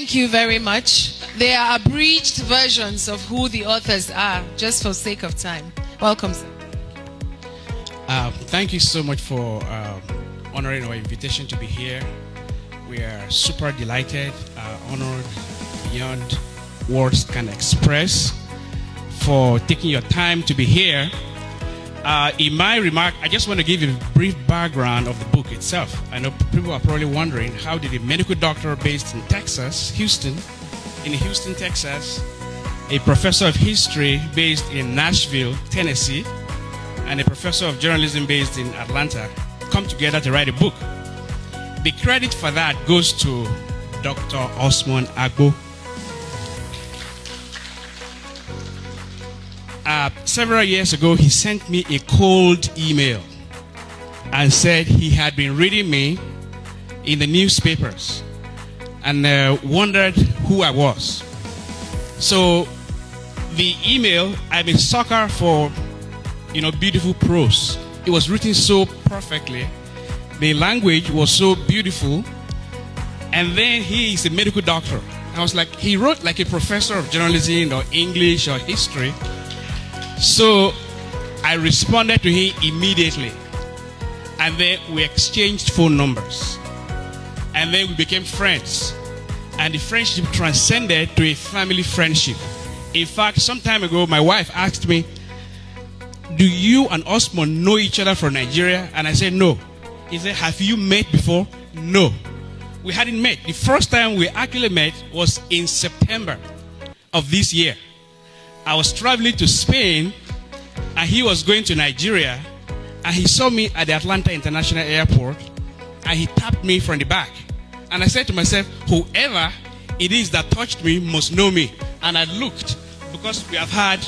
Thank you very much. They are abridged versions of who the authors are, just for sake of time. Welcome, sir. Thank you so much for honoring our invitation to be here. We are super delighted, honored beyond words can express for taking your time to be here. In my remark, I just want to give you a brief background of the book itself. I know people are probably wondering, how did a medical doctor based in Texas, Houston, Texas, a professor of history based in Nashville, Tennessee, and a professor of journalism based in Atlanta come together to write a book? The credit for that goes to Dr. Osman Agbo. Several years ago, he sent me a cold email and said he had been reading me in the newspapers and wondered who I was. So the email, I'm a sucker for, beautiful prose. It was written so perfectly. The language was so beautiful. And then he is a medical doctor. I was like, he wrote like a professor of journalism or English or history. So I responded to him immediately. And then we exchanged phone numbers. And then we became friends. And the friendship transcended to a family friendship. In fact, some time ago, my wife asked me, do you and Osman know each other from Nigeria? And I said, no. He said, have you met before? No. We hadn't met. The first time we actually met was in September of this year. I was traveling to Spain, and he was going to Nigeria, and he saw me at the Atlanta International Airport, and he tapped me from the back. And I said to myself, whoever it is that touched me must know me. And I looked, because we have had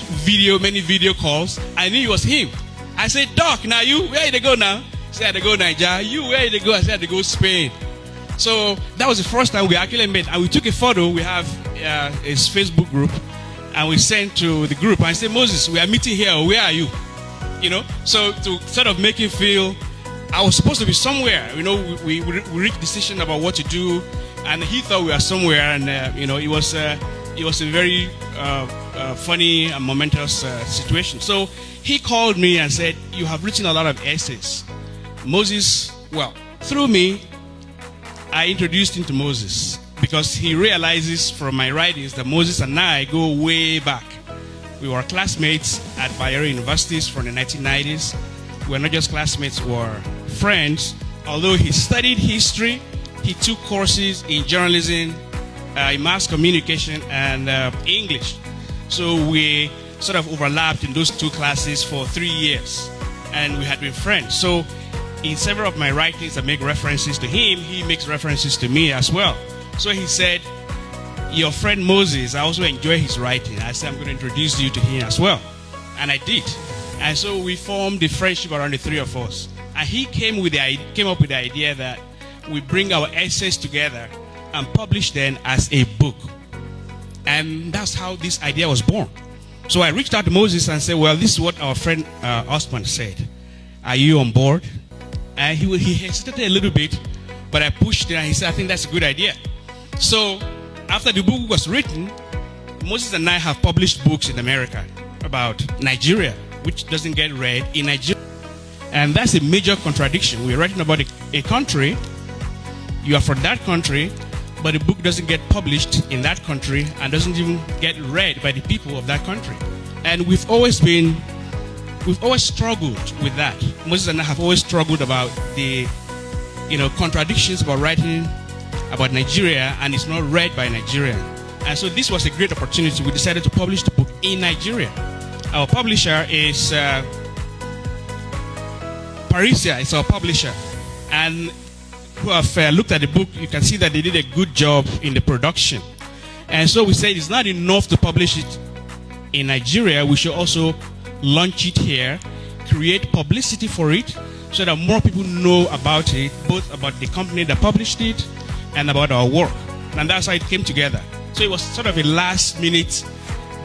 many video calls. I knew it was him. I said, Doc, now you, where did they go now? He said, I go Nigeria. You, where did they go? I said, I go Spain. So that was the first time we actually met. And we took a photo. We have his Facebook group. And we sent to the group. And I said, Moses, we are meeting here. Where are you? So to sort of make him feel, I was supposed to be somewhere. We reached a decision about what to do. And he thought we were somewhere. And, it was a very funny and momentous situation. So he called me and said, you have written a lot of essays. Moses, well, through me, I introduced him to Moses because he realizes from my writings that Moses and I go way back. We were classmates at Bayero universities from the 1990s. We were not just classmates, we were friends. Although he studied history, he took courses in journalism, in mass communication, and English. So we sort of overlapped in those two classes for 3 years, and we had been friends. So in several of my writings that make references to him, he makes references to me as well. So he said, your friend Moses, I also enjoy his writing. I said, I'm going to introduce you to him as well. And I did. And so we formed a friendship around the three of us. And he came up with the idea that we bring our essays together and publish them as a book. And that's how this idea was born. So I reached out to Moses and said, well, this is what our friend Osman said. Are you on board? And he hesitated a little bit, but I pushed it and he said, I think that's a good idea. So after the book was written, Moses and I have published books in America about Nigeria, which doesn't get read in Nigeria. And that's a major contradiction. We're writing about a country, you are from that country, but the book doesn't get published in that country and doesn't even get read by the people of that country. And we've always struggled with that. Moses and I have always struggled about the, contradictions about writing about Nigeria and it's not read by Nigeria. And so this was a great opportunity. We decided to publish the book in Nigeria. Our publisher is Parisia. It's our publisher. And who have looked at the book, you can see that they did a good job in the production. And so we said it's not enough to publish it in Nigeria. We should also launch it here, create publicity for it so that more people know about it, both about the company that published it and about our work. And that's how it came together. So it was sort of a last-minute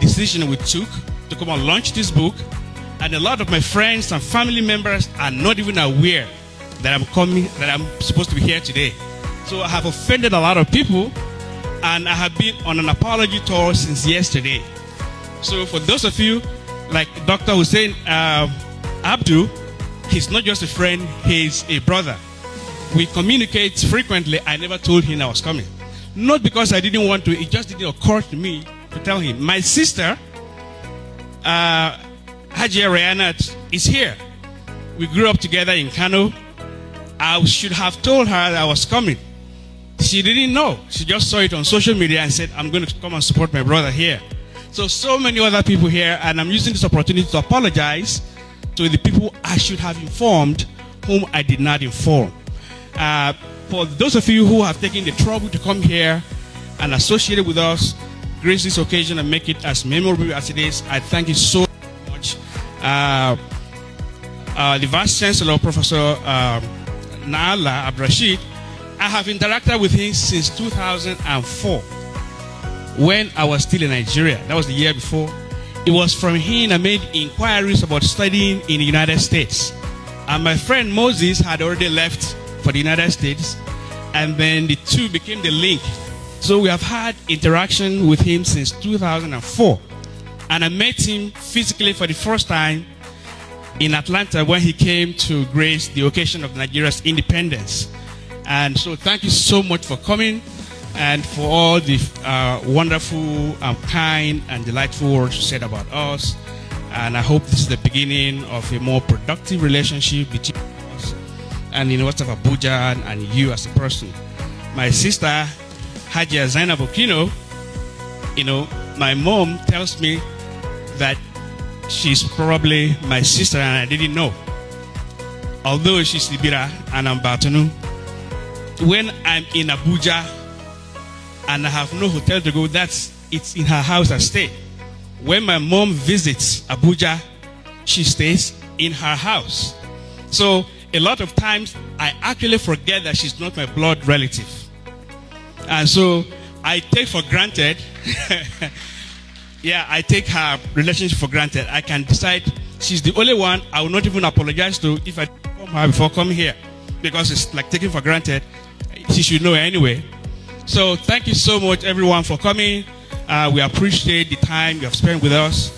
decision we took to come and launch this book. And a lot of my friends and family members are not even aware that I'm supposed to be here today. So I have offended a lot of people, And I have been on an apology tour since yesterday. So for those of you, like Dr. Hussein Abdul, he's not just a friend, he's a brother. We communicate frequently. I never told him I was coming. Not because I didn't want to, it just didn't occur to me to tell him. My sister, Hajia Rayanat, is here. We grew up together in Kano. I should have told her that I was coming. She didn't know. She just saw it on social media and said, I'm going to come and support my brother here. So many other people here, and I'm using this opportunity to apologize to the people I should have informed, whom I did not inform. For those of you who have taken the trouble to come here and associate with us, grace this occasion and make it as memorable as it is, I thank you so much. The Vice Chancellor, Professor Naala Abdul'aziz, I have interacted with him since 2004 when I was still in Nigeria. That was the year before. It was from him I made inquiries about studying in the United States. And my friend Moses had already left for the United States, and then the two became the link. So we have had interaction with him since 2004. And I met him physically for the first time in Atlanta when he came to grace the occasion of Nigeria's independence. And so thank you so much for coming and for all the wonderful, kind and delightful words you said about us. And I hope this is the beginning of a more productive relationship between us and the University of Abuja and you as a person. My sister, Hajia Zainab Okino, my mom tells me that she's probably my sister and I didn't know. Although she's Libira and I'm Batunu. When I'm in Abuja and I have no hotel to go, it's in her house I stay. When my mom visits Abuja, she stays in her house. So a lot of times I actually forget that she's not my blood relative. And so I take for granted, I take her relationship for granted. I can decide she's the only one I will not even apologize to if I inform her before coming here. Because it's like taken for granted. She should know anyway. So thank you so much everyone for coming. We appreciate the time you have spent with us.